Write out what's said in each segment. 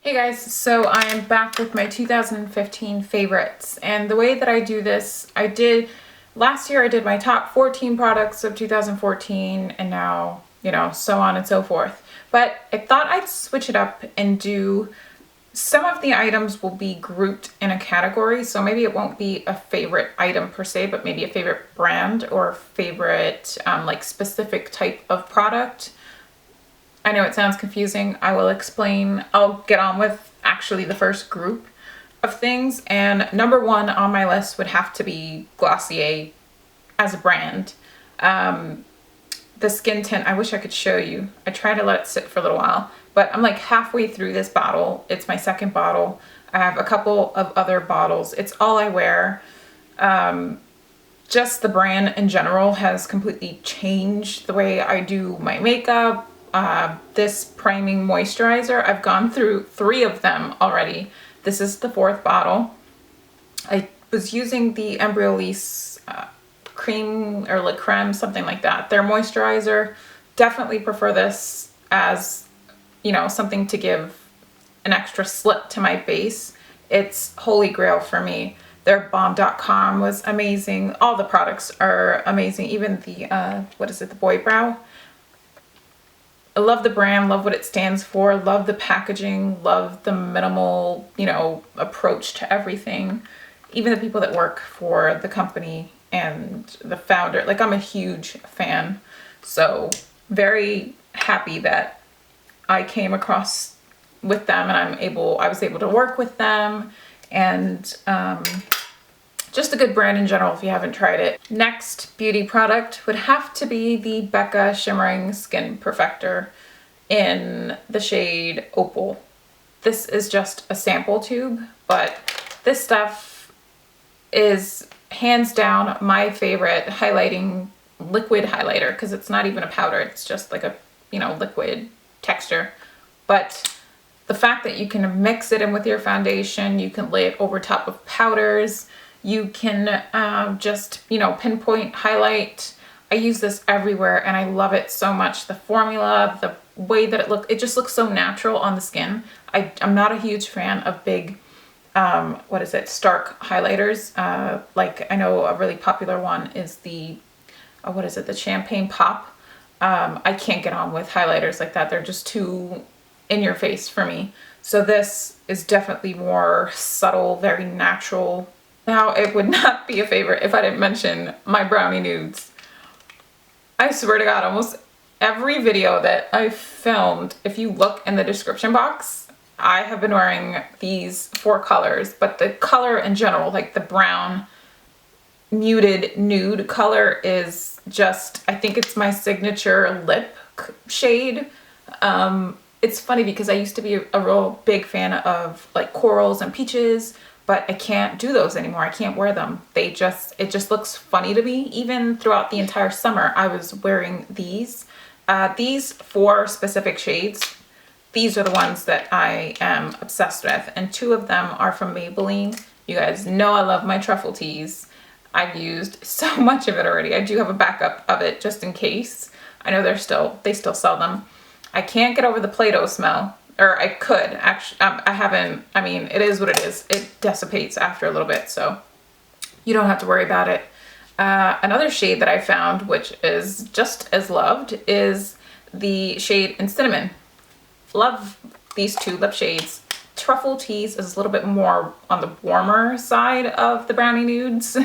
Hey guys, so I am back with my 2015 favorites, and the way that I do this, last year I did my top 14 products of 2014, and now, so on and so forth. But I thought I'd switch it up and do, some of the items will be grouped in a category, so maybe it won't be a favorite item per se, but maybe a favorite brand or favorite like specific type of product. I know it sounds confusing. I will explain. I'll get on with actually the first group of things. And number one on my list would have to be Glossier as a brand. The skin tint, I wish I could show you. I try to let it sit for a little while, but I'm like halfway through this bottle. It's my second bottle. I have a couple of other bottles. It's all I wear. Just the brand in general has completely changed the way I do my makeup. This priming moisturizer, I've gone through 3 of them already. This is the 4th bottle. I was using the Embryolisse cream or La Creme, something like that. Their moisturizer. Definitely prefer this as, something to give an extra slip to my base. It's holy grail for me. Their Balm.com was amazing. All the products are amazing. Even the, the Boy Brow. I love the brand, love what it stands for, love the packaging, love the minimal, approach to everything. Even the people that work for the company and the founder, like I'm a huge fan. So very happy that I came across with them and I was able to work with them, and just a good brand in general if you haven't tried it. Next beauty product would have to be the Becca Shimmering Skin Perfector in the shade Opal. This is just a sample tube, but this stuff is hands down my favorite highlighting liquid highlighter, because it's not even a powder, it's just like a, liquid texture. But the fact that you can mix it in with your foundation, you can lay it over top of powders, you can just, pinpoint highlight. I use this everywhere and I love it so much. The formula, the way that it just looks so natural on the skin. I'm not a huge fan of big, stark highlighters. Like I know a really popular one is the, the Champagne Pop. I can't get on with highlighters like that. They're just too in your face for me. So this is definitely more subtle, very natural. Now, it would not be a favorite if I didn't mention my brownie nudes. I swear to God, almost every video that I've filmed, if you look in the description box, I have been wearing these 4 colors, but the color in general, like the brown muted nude color, is just, I think it's my signature lip shade. It's funny because I used to be a real big fan of like corals and peaches, but I can't do those anymore. I can't wear them. It just looks funny to me. Even throughout the entire summer, I was wearing these. These 4 specific shades, these are the ones that I am obsessed with. And 2 of them are from Maybelline. You guys know I love my truffle teas. I've used so much of it already. I do have a backup of it just in case. I know they still sell them. I can't get over the Play-Doh smell. Or I could, actually, I haven't, it is what it is. It dissipates after a little bit, so you don't have to worry about it. Another shade that I found, which is just as loved, is the shade in Cinnamon. Love these 2 lip shades. Truffle Teas is a little bit more on the warmer side of the brownie nudes,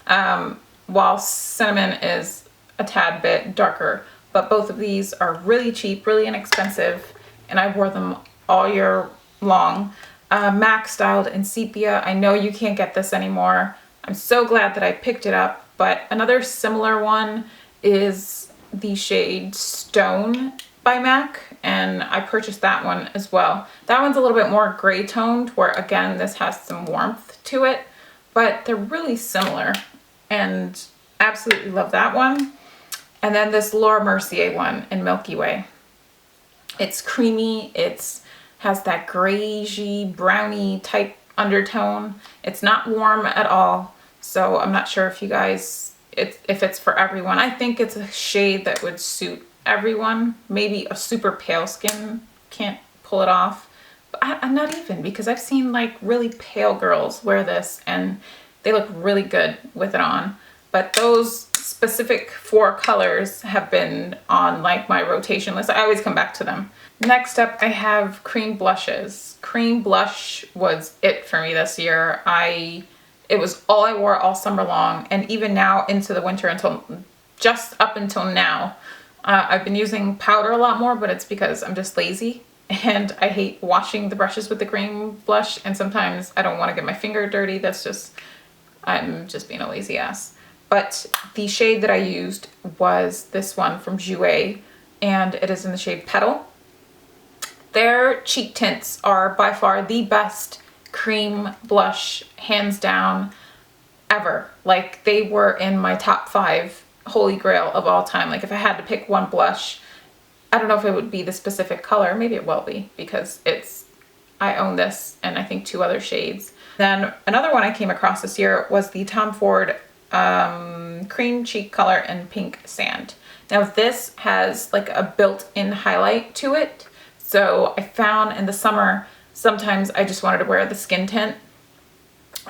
while Cinnamon is a tad bit darker. But both of these are really cheap, really inexpensive, and I wore them all year long. MAC styled in sepia. I know you can't get this anymore. I'm so glad that I picked it up. But another similar one is the shade Stone by MAC, and I purchased that one as well. That one's a little bit more gray toned, where again this has some warmth to it, but they're really similar, and absolutely love that one. And then this Laura Mercier one in Milky Way. It's creamy, has that grayy, browny type undertone. It's not warm at all, so I'm not sure if you guys, if it's for everyone. I think it's a shade that would suit everyone. Maybe a super pale skin can't pull it off, Not even, because I've seen like really pale girls wear this and they look really good with it on. But those specific 4 colors have been on like my rotation list. I always come back to them. Next up, I have cream blushes. Cream blush was it for me this year. It was all I wore all summer long, and even now into the winter until just up until now. I've been using powder a lot more, but it's because I'm just lazy and I hate washing the brushes with the cream blush, and sometimes I don't want to get my finger dirty. I'm just being a lazy ass. But the shade that I used was this one from Jouer, and it is in the shade Petal. Their cheek tints are by far the best cream blush, hands down, ever. Like, they were in my top 5 holy grail of all time. Like, if I had to pick one blush, I don't know if it would be the specific color. Maybe it will be, because I own this and I think 2 other shades. Then another one I came across this year was the Tom Ford cream cheek color in pink sand. Now this has like a built-in highlight to it. So I found in the summer, sometimes I just wanted to wear the skin tint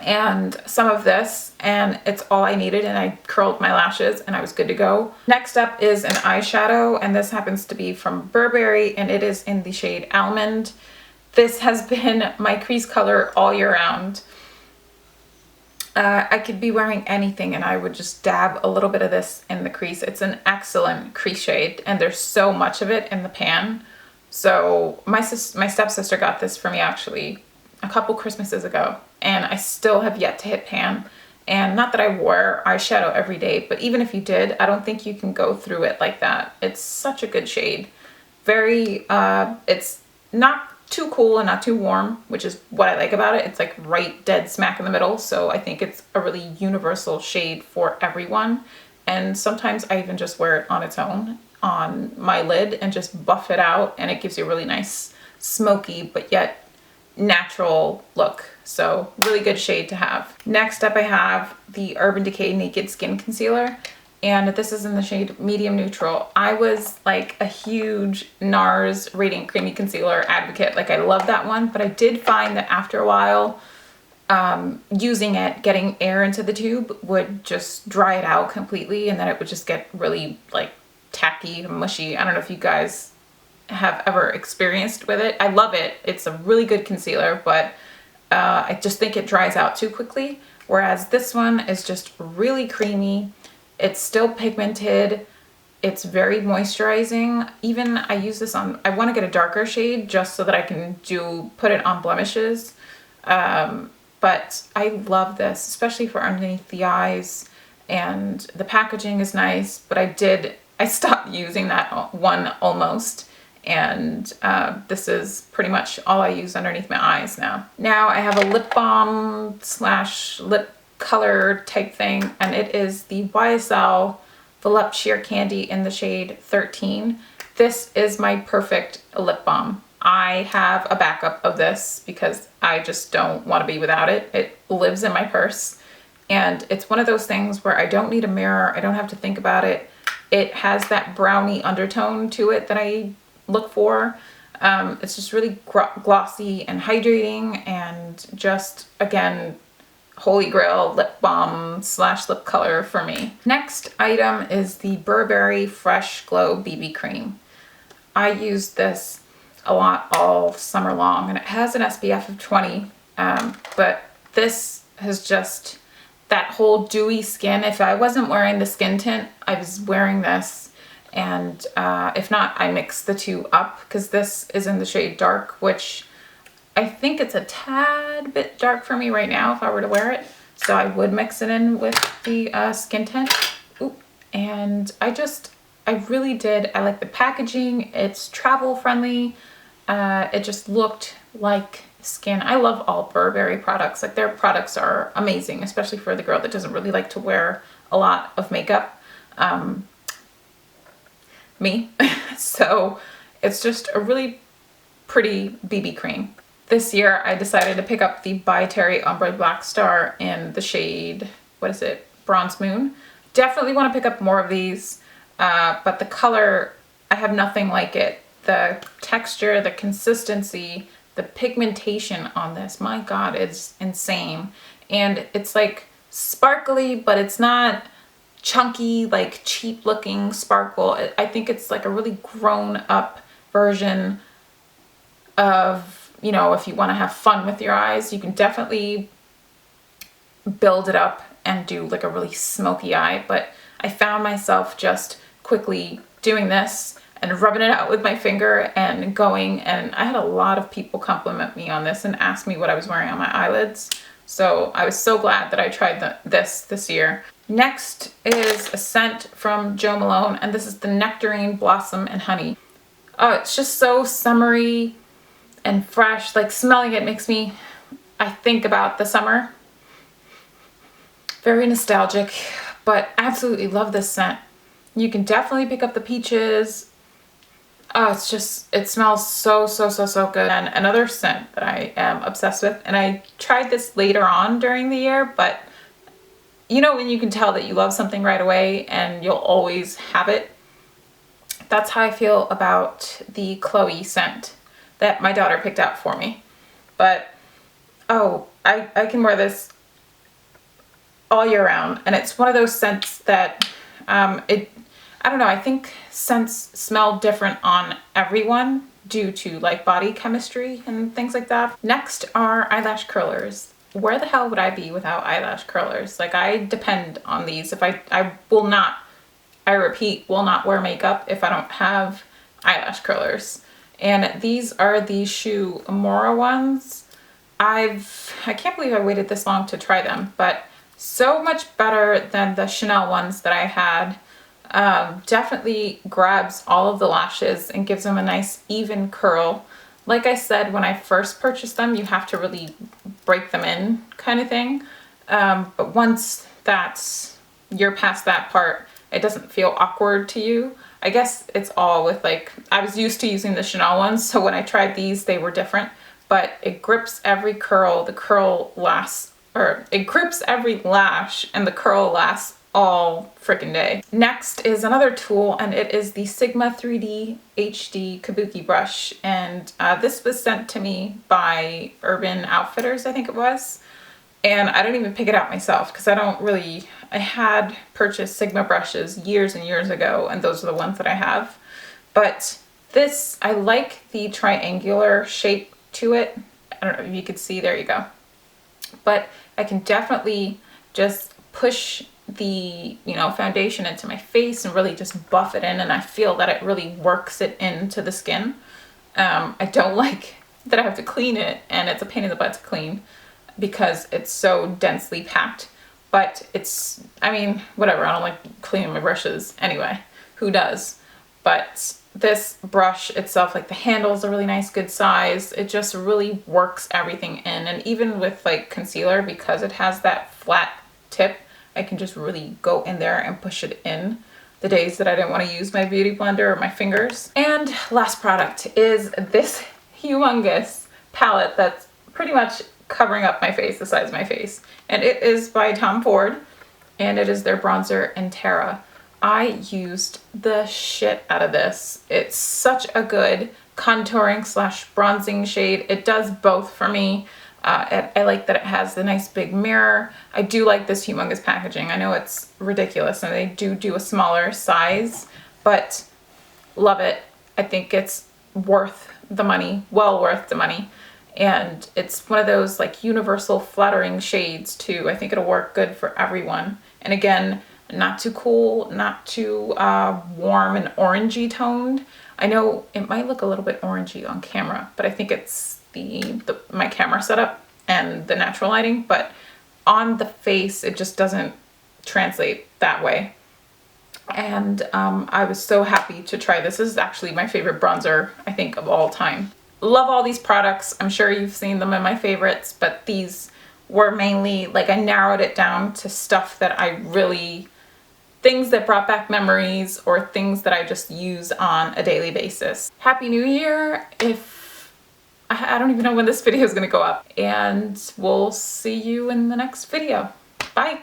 and some of this, and it's all I needed, and I curled my lashes and I was good to go. Next up is an eyeshadow, and this happens to be from Burberry, and it is in the shade Almond. This has been my crease color all year round. I could be wearing anything and I would just dab a little bit of this in the crease. It's an excellent crease shade, and there's so much of it in the pan. So my stepsister got this for me actually a couple Christmases ago, and I still have yet to hit pan. And not that I wore eyeshadow every day, but even if you did, I don't think you can go through it like that. It's such a good shade. It's not too cool and not too warm, which is what I like about it. It's like right dead smack in the middle. So I think it's a really universal shade for everyone. And sometimes I even just wear it on its own on my lid and just buff it out, and it gives you a really nice smoky but yet natural look. So really good shade to have. Next up I have the Urban Decay Naked Skin Concealer, and this is in the shade Medium Neutral. I was like a huge NARS Radiant Creamy Concealer advocate. Like, I love that one, but I did find that after a while, using it, getting air into the tube would just dry it out completely, and then it would just get really like tacky and mushy. I don't know if you guys have ever experienced with it. I love it. It's a really good concealer, but I just think it dries out too quickly. Whereas this one is just really creamy. It's still pigmented. It's very moisturizing. Even I use this on, I want to get a darker shade just so that I can put it on blemishes. But I love this, especially for underneath the eyes, and the packaging is nice, but I stopped using that one almost. And this is pretty much all I use underneath my eyes now. Now I have a lip balm / lip color type thing, and it is the YSL Volupte Sheer Candy in the shade 13. This is my perfect lip balm. I have a backup of this because I just don't want to be without it. It lives in my purse, and it's one of those things where I don't need a mirror. I don't have to think about it. It has that brownie undertone to it that I look for. It's just really glossy and hydrating, and just, again, holy grail lip balm / lip color for me. Next item is the Burberry Fresh Glow BB Cream. I used this a lot all summer long, and it has an SPF of 20, but this has just that whole dewy skin. If I wasn't wearing the skin tint, I was wearing this. And if not, I mix the two up, because this is in the shade Dark, which I think it's a tad bit dark for me right now if I were to wear it. So I would mix it in with the skin tint. Ooh. And I really did. I like the packaging. It's travel friendly. It just looked like skin. I love all Burberry products. Like, their products are amazing, especially for the girl that doesn't really like to wear a lot of makeup. Me. So it's just a really pretty BB cream. This year I decided to pick up the By Terry Ombre Black Star in the shade, what is it, Bronze Moon. Definitely want to pick up more of these, but the color, I have nothing like it. The texture, the consistency, the pigmentation on this, my God, it's insane. And it's like sparkly, but it's not chunky, like cheap looking sparkle. I think it's like a really grown up version of, you know, if you want to have fun with your eyes, you can definitely build it up and do like a really smoky eye. But I found myself just quickly doing this and rubbing it out with my finger and going, and I had a lot of people compliment me on this and ask me what I was wearing on my eyelids. So I was so glad that I tried this year. Next is a scent from Jo Malone, and this is the Nectarine Blossom and Honey. Oh, it's just so summery and fresh. Like smelling it makes me, I think about the summer. Very nostalgic, but absolutely love this scent. You can definitely pick up the peaches. Oh, it's just, it smells so good. And another scent that I am obsessed with, and I tried this later on during the year, but you know when you can tell that you love something right away and you'll always have it? That's how I feel about the Chloe scent that my daughter picked out for me. But, oh, I can wear this all year round, and it's one of those scents that, I don't know, I think scents smell different on everyone due to like body chemistry and things like that. Next are eyelash curlers. Where the hell would I be without eyelash curlers? Like, I depend on these. If I will not, I repeat, will not wear makeup if I don't have eyelash curlers. And these are the Shu Amora ones. I can't believe I waited this long to try them, but so much better than the Chanel ones that I had. Definitely grabs all of the lashes and gives them a nice even curl. Like I said, when I first purchased them, you have to really break them in kind of thing. But once you're past that part, it doesn't feel awkward to you. I guess it's all with like, I was used to using the Chanel ones, so when I tried these, they were different. But it grips every curl, the curl lasts, or it grips every lash and the curl lasts all freaking day. Next is another tool, and it is the Sigma 3D HD Kabuki brush, and this was sent to me by Urban Outfitters, I think it was, and I didn't even pick it out myself because I had purchased Sigma brushes years and years ago, and those are the ones that I have. But this, I like the triangular shape to it. I don't know if you could see, there you go. But I can definitely just push the, you know, foundation into my face and really just buff it in, and I feel that it really works it into the skin. I don't like that I have to clean it, and it's a pain in the butt to clean because it's so densely packed, but it's, I mean, whatever, I don't like cleaning my brushes anyway, who does? But this brush itself, like the handle's a really nice good size, it just really works everything in. And even with like concealer, because it has that flat tip, I can just really go in there and push it in the days that I didn't want to use my beauty blender or my fingers. And last product is this humongous palette that's pretty much covering up my face, the size of my face. And it is by Tom Ford, and it is their bronzer in Terra. I used the shit out of this. It's such a good contouring / bronzing shade. It does both for me. I like that it has the nice big mirror. I do like this humongous packaging. I know it's ridiculous, and they do a smaller size, but love it. I think it's worth the money, well worth the money. And it's one of those like universal flattering shades too. I think it'll work good for everyone. And again, not too cool, not too warm and orangey toned. I know it might look a little bit orangey on camera, but I think it's my camera setup and the natural lighting, but on the face it just doesn't translate that way. And I was so happy to try this. This is actually my favorite bronzer, I think, of all time. Love all these products. I'm sure you've seen them in my favorites, but these were mainly, like, I narrowed it down to stuff that I really, things that brought back memories or things that I just use on a daily basis. Happy New Year. I don't even know when this video is going to go up, and we'll see you in the next video. Bye.